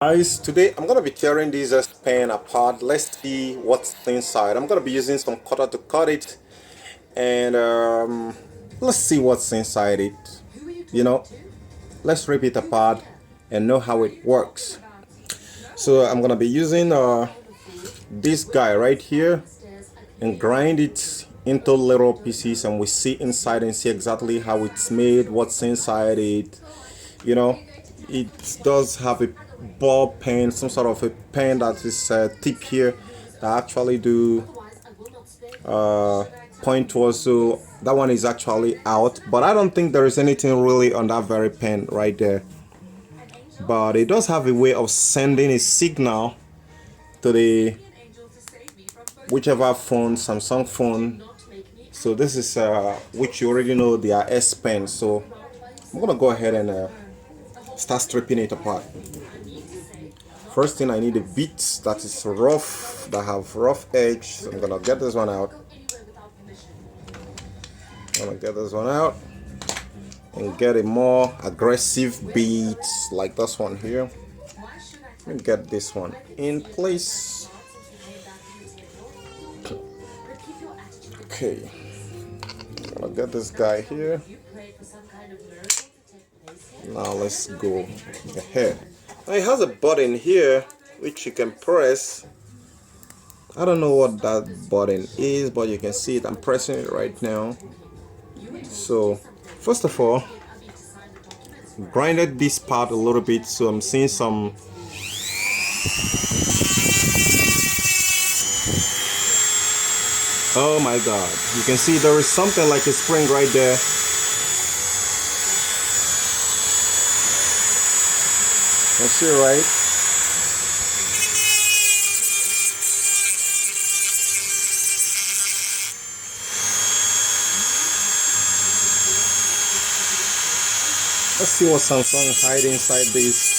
Guys, today I'm gonna be tearing this pen apart. Let's see what's inside. I'm gonna be using some cutter to cut it, and let's see what's inside it. You know, let's rip it apart and know how it works. So I'm gonna be using this guy right here and grind it into little pieces, and we see inside and see exactly how it's made, what's inside it. You know, it does have a ball pen, some sort of a pen that is tip here that actually do point towards. So that one is actually out, but I don't think there is anything really on that very pen right there. But it does have a way of sending a signal to the whichever phone, Samsung phone. So this is which you already know, they are S Pen. So I'm gonna go ahead and start stripping it apart. First thing, I need a bit that is rough, that have rough edge. So I'm gonna get this one out. And get a more aggressive beat like this one here. Let me get this one in place. Okay, I'm gonna get this guy here. Now let's go ahead. Now it has a button here which you can press. I don't know what that button is, but you can see it. I'm pressing it right now. So first of all, grinded this part a little bit, so I'm seeing some oh my god, you can see there is something like a spring right there. You see, right? Let's see what Samsung hide inside this.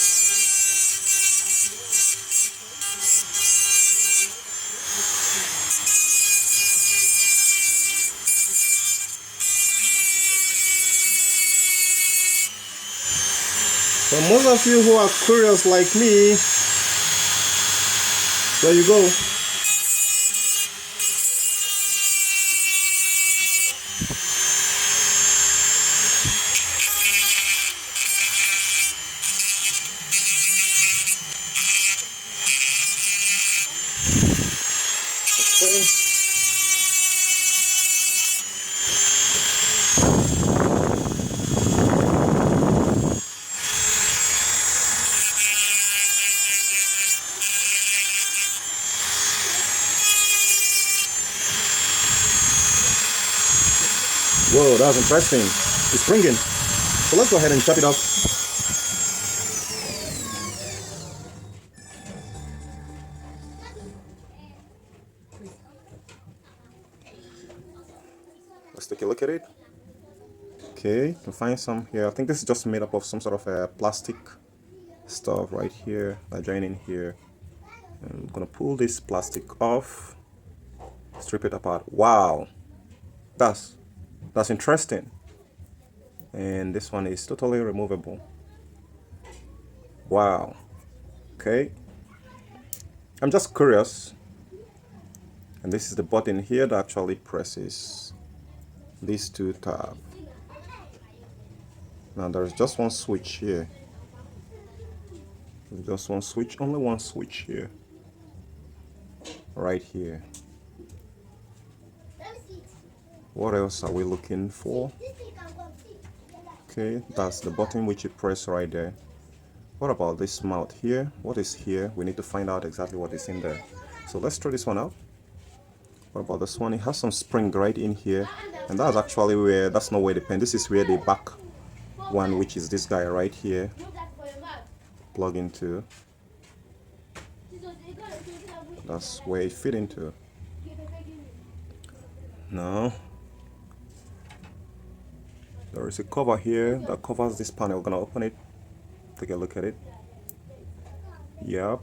For most of you who are curious like me, there you go. Whoa, that's interesting. It's springing. So let's go ahead and chop it up. Let's take a look at it. Okay, you can find some here. I think this is just made up of some sort of a plastic stuff right here that join in here. I'm gonna pull this plastic off, strip it apart. Wow, that's interesting. And this one is totally removable. Wow. Okay, I'm just curious. And this is the button here that actually presses these two tabs. Now there's just one switch here. There's just one switch, only one switch here. Right here. What else are we looking for? Okay, that's the button which you press right there. What about this mouth here? What is here? We need to find out exactly what is in there. So let's throw this one out. What about this one? It has some spring right in here, and that's actually where, that's not where the pen, this is where the back one, which is this guy right here, plug into. That's where it fit into. Now there is a cover here that covers this panel. We're gonna open it, take a look at it. Yep.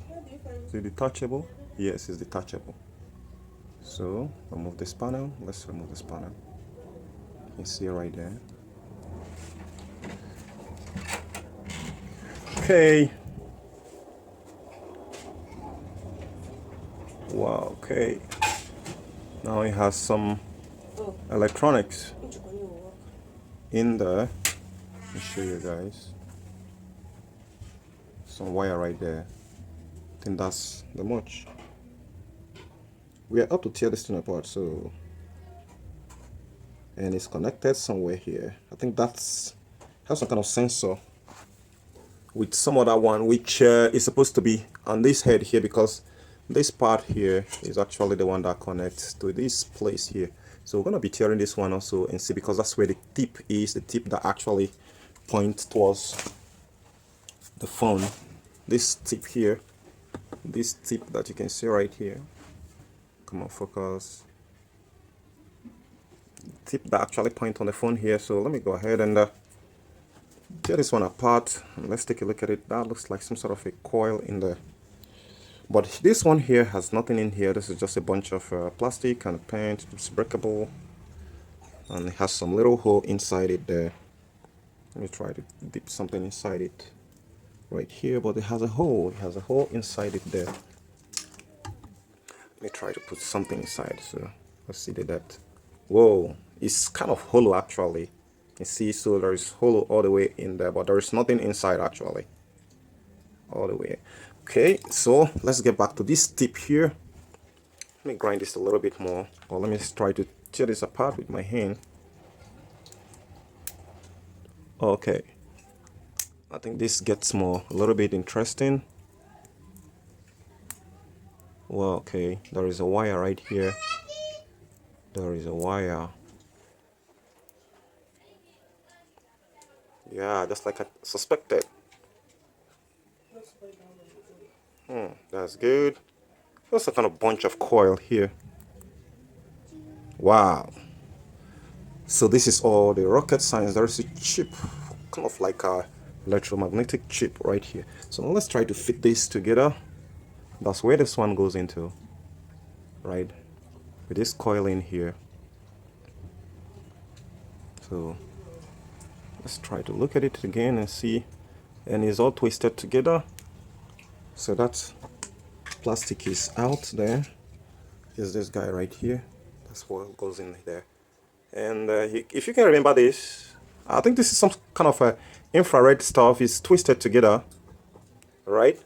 Is it detachable? Yes, it's detachable. So remove this panel. Let's remove this panel. You can see right there. Okay. Wow, okay. Now it has some electronics in there. Let me show you guys. Some wire right there. I think that's the much. We are up to tear this thing apart, so, and it's connected somewhere here. I think that's has some kind of sensor with some other one which is supposed to be on this head here, because this part here is actually the one that connects to this place here. So we're going to be tearing this one also and see, because that's where the tip is, the tip that actually points towards the phone. This tip here, this tip that you can see right here, come on, focus, tip that actually point on the phone here. So let me go ahead and tear this one apart and let's take a look at it. That looks like some sort of a coil in there, but this one here has nothing in here. This is just a bunch of plastic and paint. It's breakable and it has some little hole inside it there. Let me try to dip something inside it right here, but it has a hole. It has a hole inside it there. Let me try to put something inside. So let's see that. Whoa, it's kind of hollow actually. You see, so there is hollow all the way in there, but there is nothing inside actually. All the way. Okay, so let's get back to this tip here. Let me grind this a little bit more, or let me try to tear this apart with my hand. Okay, I think this gets a little bit interesting. Well, okay, there is a wire right here. There is a wire. Yeah, just like I suspected. That's good. There's a kind of bunch of coil here. Wow. So this is all the rocket science. There is a chip, kind of like a electromagnetic chip right here. So now let's try to fit this together. That's where this one goes into, right? With this coil in here. So let's try to look at it again and see. And it's all twisted together. So that plastic is out there. Here's this guy right here. That's what goes in there. And if you can remember this, I think this is some kind of a infrared stuff. It's twisted together, right?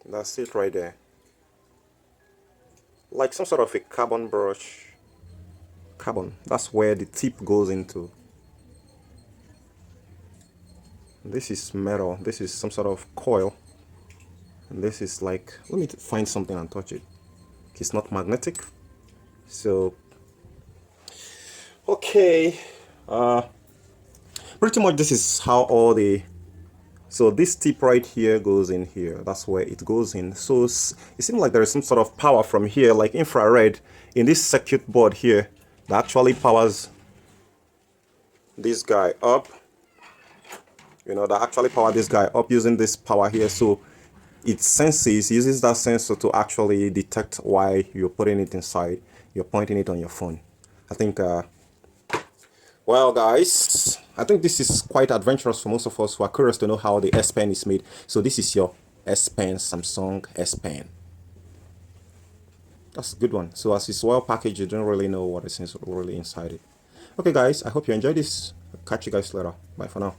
That's it right there. Like some sort of a carbon brush. Carbon. That's where the tip goes into. This is metal. This is some sort of coil. And this is like, let me find something and touch it. It's not magnetic. So, okay. Pretty much this is how all the, so this tip right here goes in here. That's where it goes in. So it seems like there is some sort of power from here, like infrared, in this circuit board here that actually powers this guy up. You know, that actually power this guy up using this power here. So it uses that sensor to actually detect why you're putting it inside. You're pointing it on your phone. I think, well, guys, I think this is quite adventurous for most of us who are curious to know how the S Pen is made. So this is your S Pen, Samsung S Pen. That's a good one. So as it's well packaged, you don't really know what is really inside it. Okay, guys, I hope you enjoyed this. I'll catch you guys later. Bye for now.